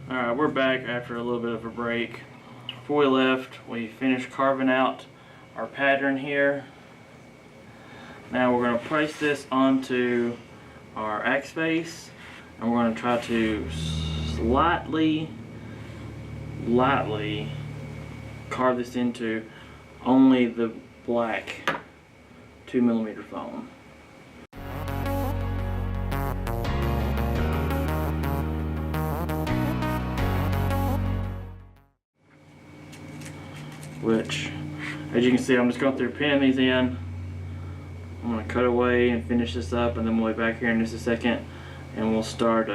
Alright, we're back after a little bit of a break. Before we left, we finished carving out our pattern here. Now we're going to place this onto our axe face, and we're going to try to lightly carve this into only the black 2mm foam. Which, as you can see, I'm just going through pinning these in. I'm going to cut away and finish this up, and then we'll be back here in just a second, and we'll start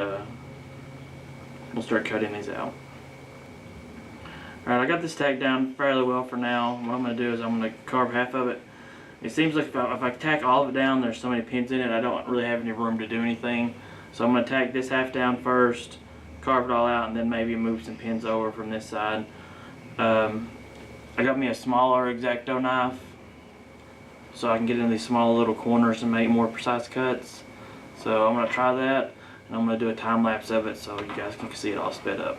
cutting these out. Alright, I got this tacked down fairly well for now. What I'm going to do is I'm going to carve half of it. It seems like if I tack all of it down, there's so many pins in it, I don't really have any room to do anything. So I'm going to tack this half down first, carve it all out, and then maybe move some pins over from this side. I got me a smaller X-acto knife so I can get in these small little corners and make more precise cuts. So I'm going to try that, and I'm going to do a time lapse of it so you guys can see it all sped up.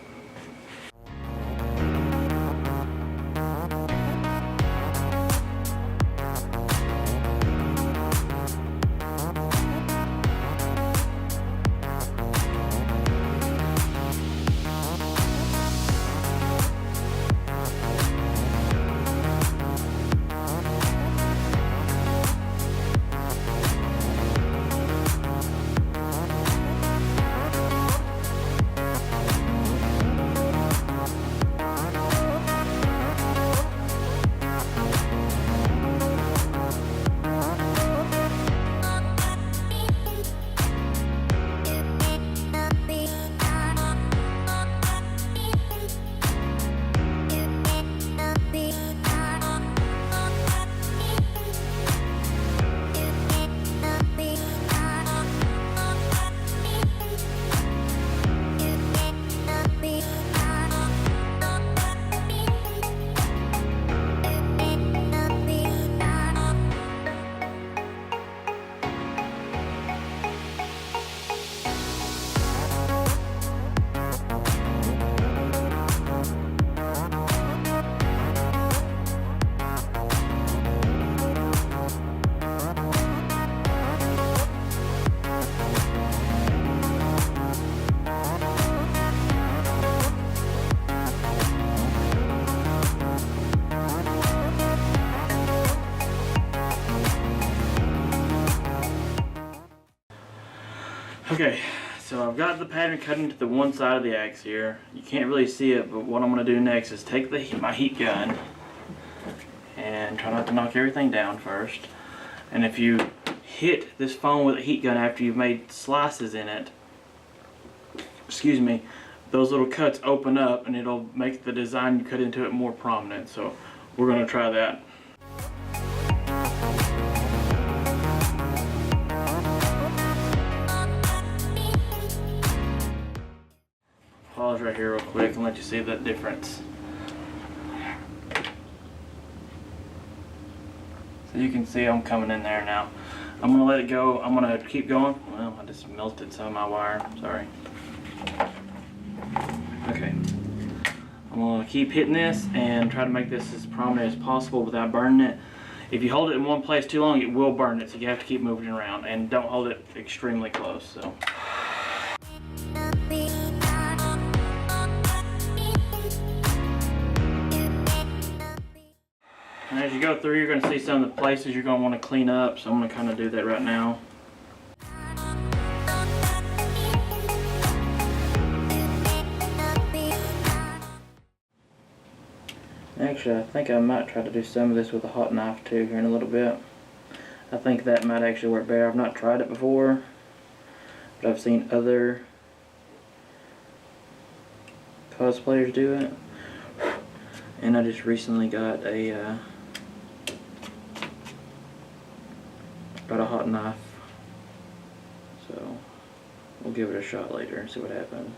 Okay, so I've got the pattern cut into the one side of the axe here. You can't really see it, but what I'm going to do next is take my heat gun and try not to knock everything down first. And if you hit this foam with a heat gun after you've made slices in it, excuse me, those little cuts open up and it'll make the design you cut into it more prominent. So we're going to try that. Pause right here real quick and let you see that difference. So you can see I'm coming in there now. I'm going to let it go. I'm going to keep going. Well, I just melted some of my wire. Sorry. Okay. I'm going to keep hitting this and try to make this as prominent as possible without burning it. If you hold it in one place too long, it will burn it, so you have to keep moving it around, and don't hold it extremely close. So. And as you go through, you're going to see some of the places you're going to want to clean up, so I'm going to kind of do that right now. Actually, I think I might try to do some of this with a hot knife too here in a little bit. I think that might actually work better. I've not tried it before, but I've seen other cosplayers do it. And I just recently got a hot knife, so we'll give it a shot later and see what happens.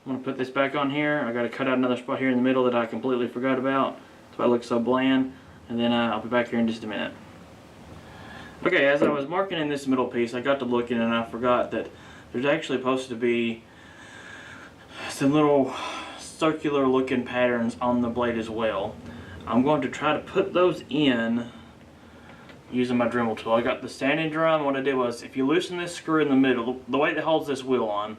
I'm going to put this back on here. I got to cut out another spot here in the middle that I completely forgot about. That's why it looks so bland. And then I'll be back here in just a minute. Okay, as I was marking in this middle piece, I got to looking and I forgot that there's actually supposed to be some little circular looking patterns on the blade as well. I'm going to try to put those in using my Dremel tool. I got the sanding drum. What I did was, if you loosen this screw in the middle, the way that holds this wheel on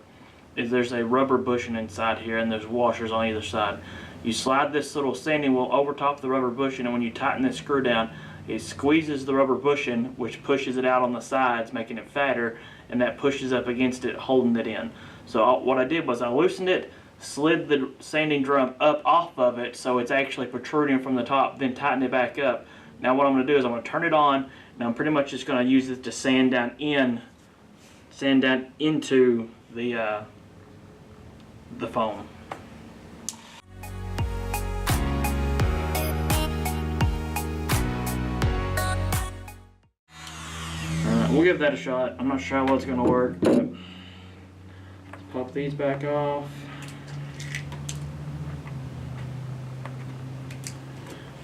is there's a rubber bushing inside here and there's washers on either side. You slide this little sanding wheel over top of the rubber bushing, and when you tighten this screw down, it squeezes the rubber bushing, which pushes it out on the sides, making it fatter, and that pushes up against it, holding it in. So what I did was I loosened it, slid the sanding drum up off of it so it's actually protruding from the top, then tighten it back up. Now what I'm going to do is I'm going to turn it on, and I'm pretty much just going to use this to sand down into the foam. We'll give that a shot. I'm not sure how well it's going to work, but let's pop these back off.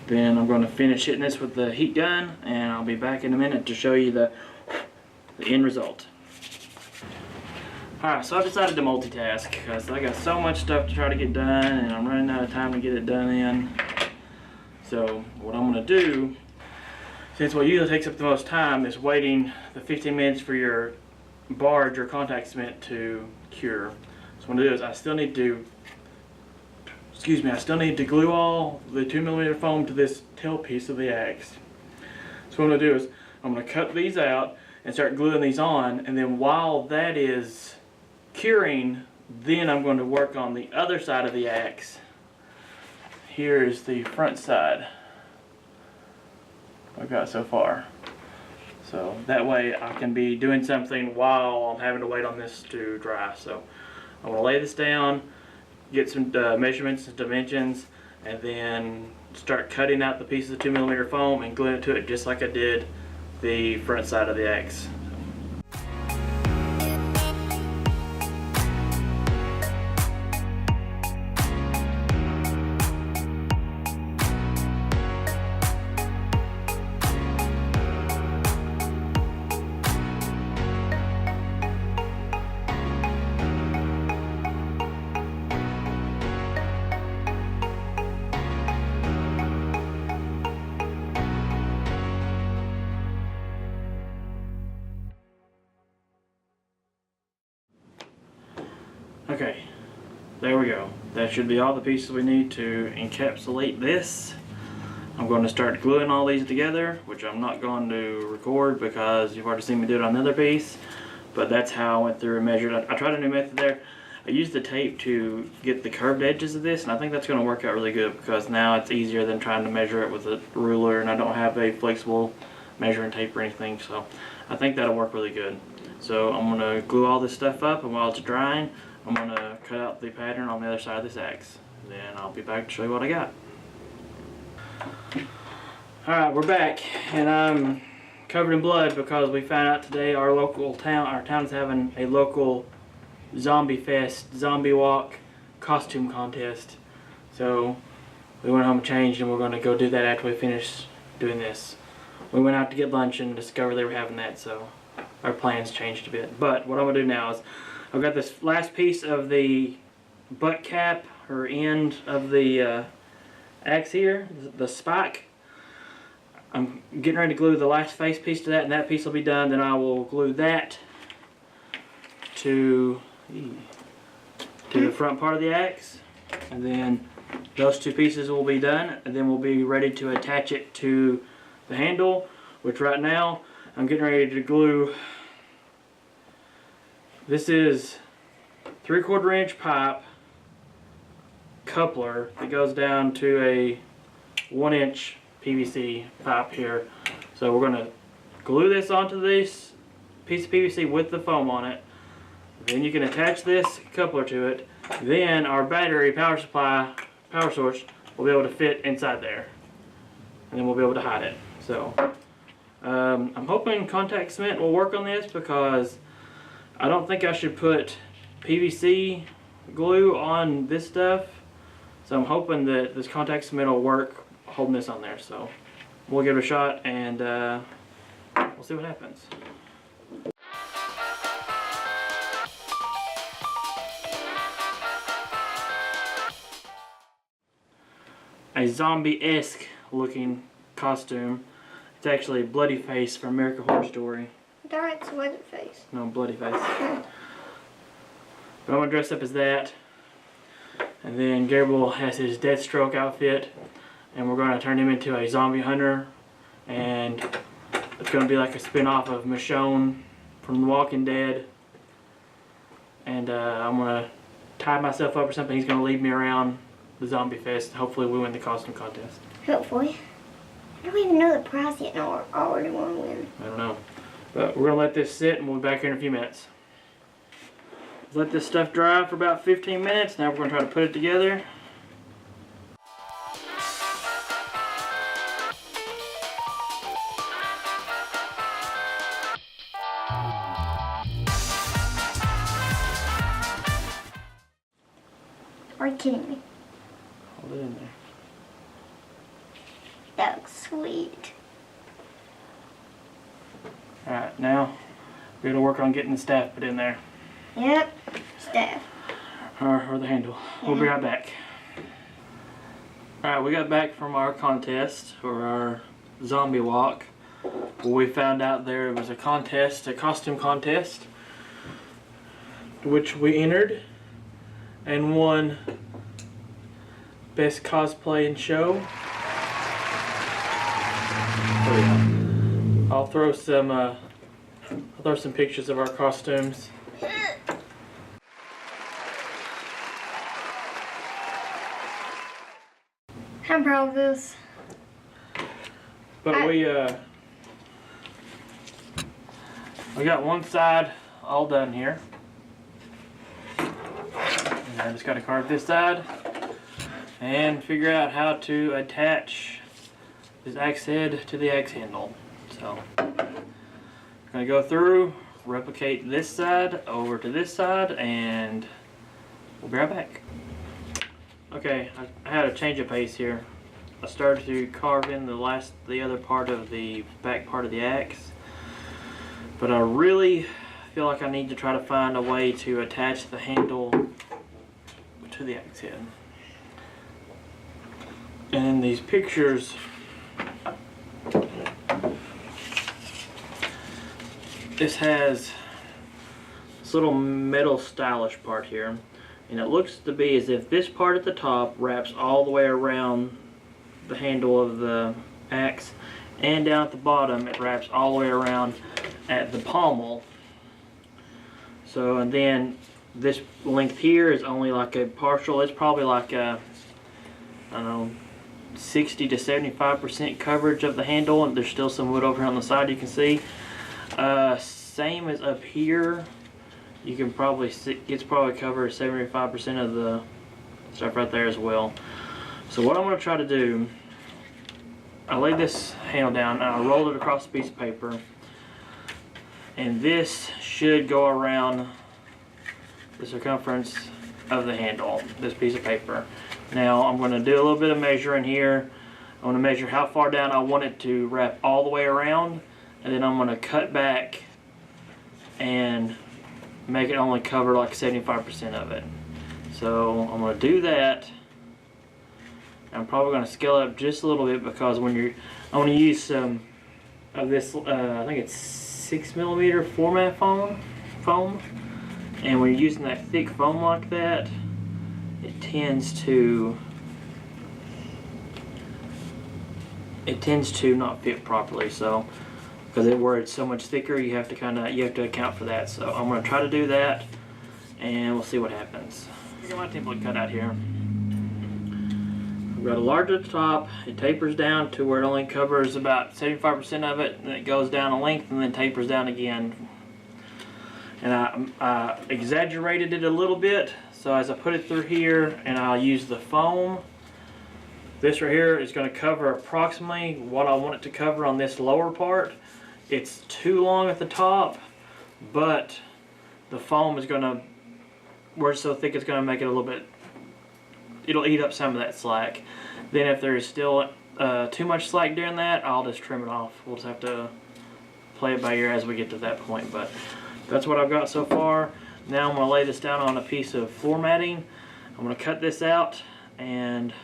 Then I'm going to finish hitting this with the heat gun, and I'll be back in a minute to show you the end result. Alright, so I've decided to multitask because I got so much stuff to try to get done, and I'm running out of time to get it done in. So what I'm going to do, since what usually takes up the most time is waiting the 15 minutes for your barge or contact cement to cure. So what I'm going to do is I still need to glue all the 2mm foam to this tail piece of the axe. So what I'm going to do is I'm going to cut these out and start gluing these on, and then while that is curing, then I'm going to work on the other side of the axe. Here is the front side I've got so far. So that way I can be doing something while I'm having to wait on this to dry. So I'm going to lay this down, get some measurements and dimensions, and then start cutting out the pieces of 2mm foam and gluing it to it just like I did the front side of the axe. Okay, there we go. That should be all the pieces we need to encapsulate this. I'm going to start gluing all these together, which I'm not going to record because you've already seen me do it on another piece, but that's how I went through and measured. I tried a new method there. I used the tape to get the curved edges of this, and I think that's going to work out really good because now it's easier than trying to measure it with a ruler, and I don't have a flexible measuring tape or anything, so I think that'll work really good. So I'm going to glue all this stuff up, and while it's drying, I'm going to cut out the pattern on the other side of this axe. Then I'll be back to show you what I got. Alright, we're back, and I'm covered in blood because we found out today our town is having a local zombie fest, zombie walk costume contest. So we went home and changed, and we're going to go do that after we finish doing this. We went out to get lunch and discovered they were having that, so our plans changed a bit. But what I'm going to do now is I've got this last piece of the butt cap or end of the axe here, the spike. I'm getting ready to glue the last face piece to that, and that piece will be done. Then I will glue that to the front part of the axe, and then those two pieces will be done, and then we'll be ready to attach it to the handle, which right now I'm getting ready to glue. This is 3/4 inch pipe coupler that goes down to a 1 inch PVC pipe here. So we're going to glue this onto this piece of PVC with the foam on it. Then you can attach this coupler to it. Then our battery power source will be able to fit inside there. And then we'll be able to hide it. So I'm hoping contact cement will work on this because I don't think I should put PVC glue on this stuff, so I'm hoping that this contact cement will work holding this on there. So we'll give it a shot and we'll see what happens. A zombie-esque looking costume. It's actually Bloody Face from American Horror Story. That's Leatherface. No, Bloody Face. But I'm gonna dress up as that. And then Gabriel has his Deathstroke outfit. And we're gonna turn him into a zombie hunter. And it's gonna be like a spin-off of Michonne from The Walking Dead. And I'm gonna tie myself up or something. He's gonna lead me around the zombie fest. Hopefully we win the costume contest. Hopefully. I don't even know the prize yet, and I already want to win. I don't know. But we're gonna let this sit and we'll be back here in a few minutes. Let this stuff dry for about 15 minutes. Now we're gonna try to put it together. Are you kidding me? Hold it in there. That looks sweet. Alright, now we're gonna work on getting the staff put in there. Yep, staff. Or the handle. We'll be right back. Alright, we got back from our contest, or our zombie walk. We found out there was a contest, a costume contest, which we entered and won Best Cosplay and Show. Oh yeah. I'll throw some pictures of our costumes. I'm proud of this. But we got one side all done here. And I just got to carve this side and figure out how to attach this axe head to the axe handle. So I'm gonna go through, replicate this side over to this side, and we'll be right back. Okay, I had a change of pace here. I started to carve in the other part of the back part of the axe, but I really feel like I need to try to find a way to attach the handle to the axe head. And in these pictures, this has this little metal stylish part here, and it looks to be as if this part at the top wraps all the way around the handle of the axe, and down at the bottom it wraps all the way around at the pommel. So, and then this length here is only like a partial, it's probably like a, I don't know, 60 to 75% coverage of the handle, and there's still some wood over here on the side you can see. Same as up here, you can probably see it's probably covered 75% of the stuff right there as well. So what I'm going to try to do, I laid this handle down and I rolled it across a piece of paper, and this should go around the circumference of the handle, this piece of paper. Now I'm going to do a little bit of measuring here. I'm going to measure how far down I want it to wrap all the way around, and then I'm going to cut back and make it only cover like 75% of it. So I'm going to do that. I'm probably going to scale it up just a little bit, because when I want to use some of this, I think it's 6mm format foam, and when you're using that thick foam like that, it tends to not fit properly. So because where it's so much thicker, you have to account for that. So I'm going to try to do that, and we'll see what happens. I got my template cut out here. I've got a large at the top. It tapers down to where it only covers about 75% of it, and then it goes down a length and then tapers down again. And I exaggerated it a little bit, so as I put it through here and I'll use the foam, this right here is going to cover approximately what I want it to cover on this lower part. It's too long at the top, but the foam is going to where it's so thick it's going to make it a little bit, it'll eat up some of that slack. Then if there's still too much slack during that, I'll just trim it off. We'll just have to play it by ear as we get to that point, but that's what I've got so far. Now I'm going to lay this down on a piece of floor matting. I'm going to cut this out and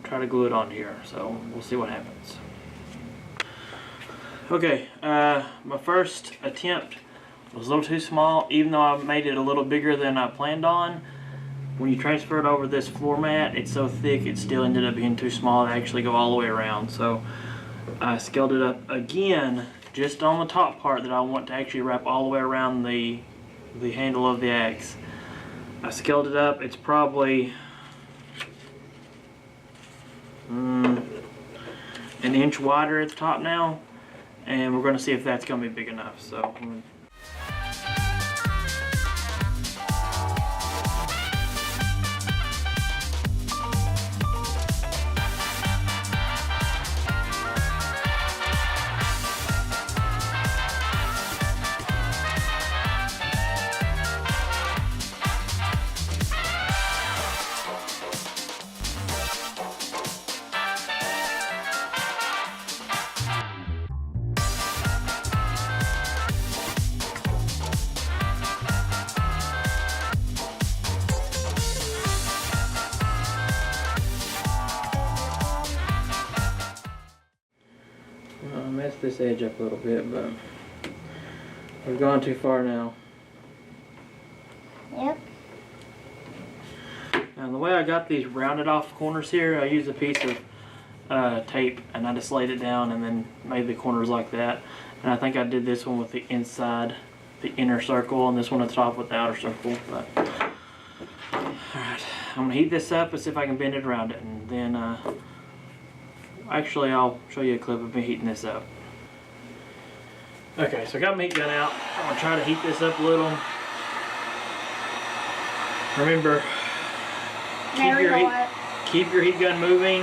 try to glue it on here, so we'll see what happens. Okay, my first attempt was a little too small, even though I made it a little bigger than I planned on. When you transfer it over this floor mat, it's so thick it still ended up being too small to actually go all the way around. So I scaled it up again, just on the top part that I want to actually wrap all the way around the handle of the axe. I scaled it up. It's probably an inch wider at the top now, and we're going to see if that's going to be big enough. So. I messed this edge up a little bit, but we've gone too far now. Yep. Now the way I got these rounded off corners here, I used a piece of tape and I just laid it down and then made the corners like that. And I think I did this one with the inside, the inner circle, and this one at the top with the outer circle. But alright, I'm gonna heat this up and see if I can bend it around it, and then actually I'll show you a clip of me heating this up. Okay, so I got my heat gun out. I'm gonna try to heat this up a little. Remember, keep your heat gun moving.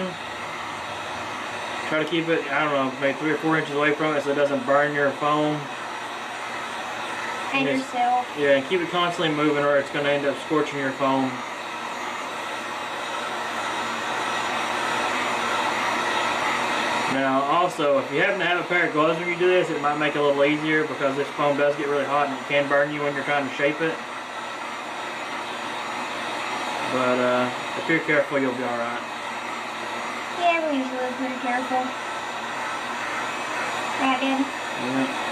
Try to keep it, I don't know, maybe 3 or 4 inches away from it so it doesn't burn your phone. And yourself. Yeah, and keep it constantly moving or it's gonna end up scorching your phone. Now also, if you happen to have a pair of gloves when you do this, it might make it a little easier because this foam does get really hot and it can burn you when you're trying to shape it. But if you're careful, you'll be alright. Yeah, we're usually pretty careful. Right, Dad? Yeah.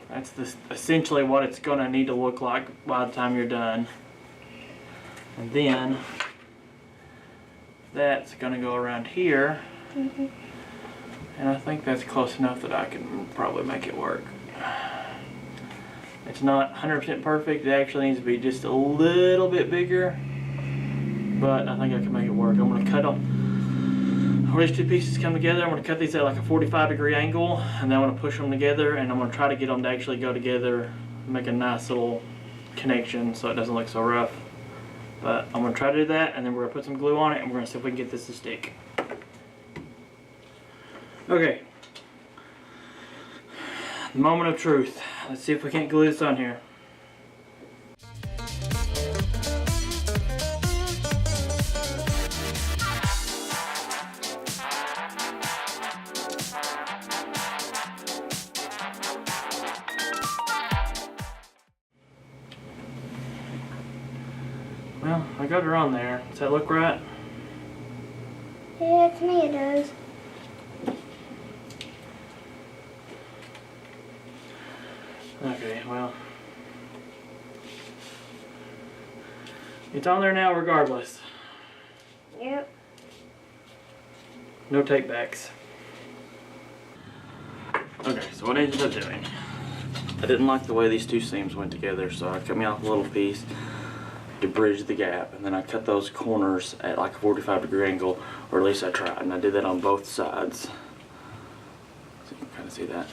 That's essentially what it's going to need to look like by the time you're done. And then that's going to go around here. Mm-hmm. And I think that's close enough that I can probably make it work. It's not 100% perfect. It actually needs to be just a little bit bigger. But I think I can make it work. I'm going to cut them. Where these two pieces come together, I'm going to cut these at like a 45-degree angle. And then I'm going to push them together. And I'm going to try to get them to actually go together. Make a nice little connection so it doesn't look so rough. But I'm going to try to do that. And then we're going to put some glue on it. And we're going to see if we can get this to stick. Okay, the moment of truth. Let's see if we can't glue this on here. Well, I got her on there. Does that look right? Yeah, to me it does. Okay, well, it's on there now regardless. Yep. No take backs. Okay, so what I ended up doing, I didn't like the way these two seams went together, so I cut me off a little piece to bridge the gap, and then I cut those corners at like a 45-degree angle, or at least I tried, and I did that on both sides. So you can kind of see that.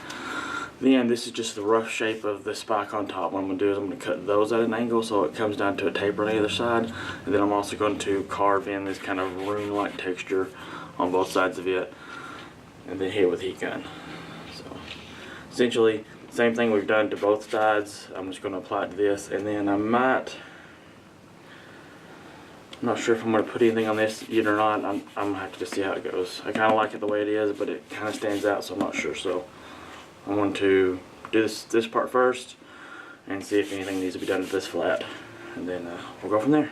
Then this is just the rough shape of the spike on top. What I'm going to do is I'm going to cut those at an angle so it comes down to a taper on the other side. And then I'm also going to carve in this kind of rune-like texture on both sides of it. And then hit it with a heat gun. So essentially, same thing we've done to both sides. I'm just going to apply it to this. And then I'm not sure if I'm going to put anything on this yet or not. I'm going to have to just see how it goes. I kind of like it the way it is, but it kind of stands out, so I'm not sure. So I'm going to do this part first and see if anything needs to be done to this flat, and then we'll go from there.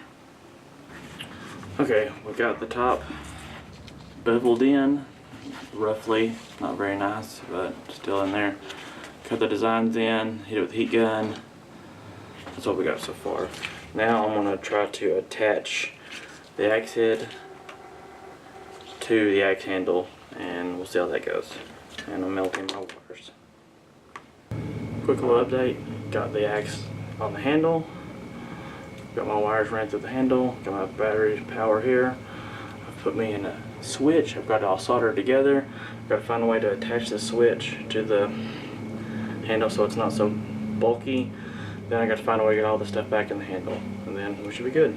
Okay, we got the top beveled in roughly, not very nice, but still in there. Cut the designs in, hit it with a heat gun. That's what we got so far. Now I'm going to try to attach the axe head to the axe handle, and we'll see how that goes. And I'm melting my wires. Quick little update, got the axe on the handle, got my wires ran through the handle, got my battery power here. I've put me in a switch, I've got it all soldered together. Got to find a way to attach the switch to the handle so it's not so bulky. Then I got to find a way to get all the stuff back in the handle, and then we should be good.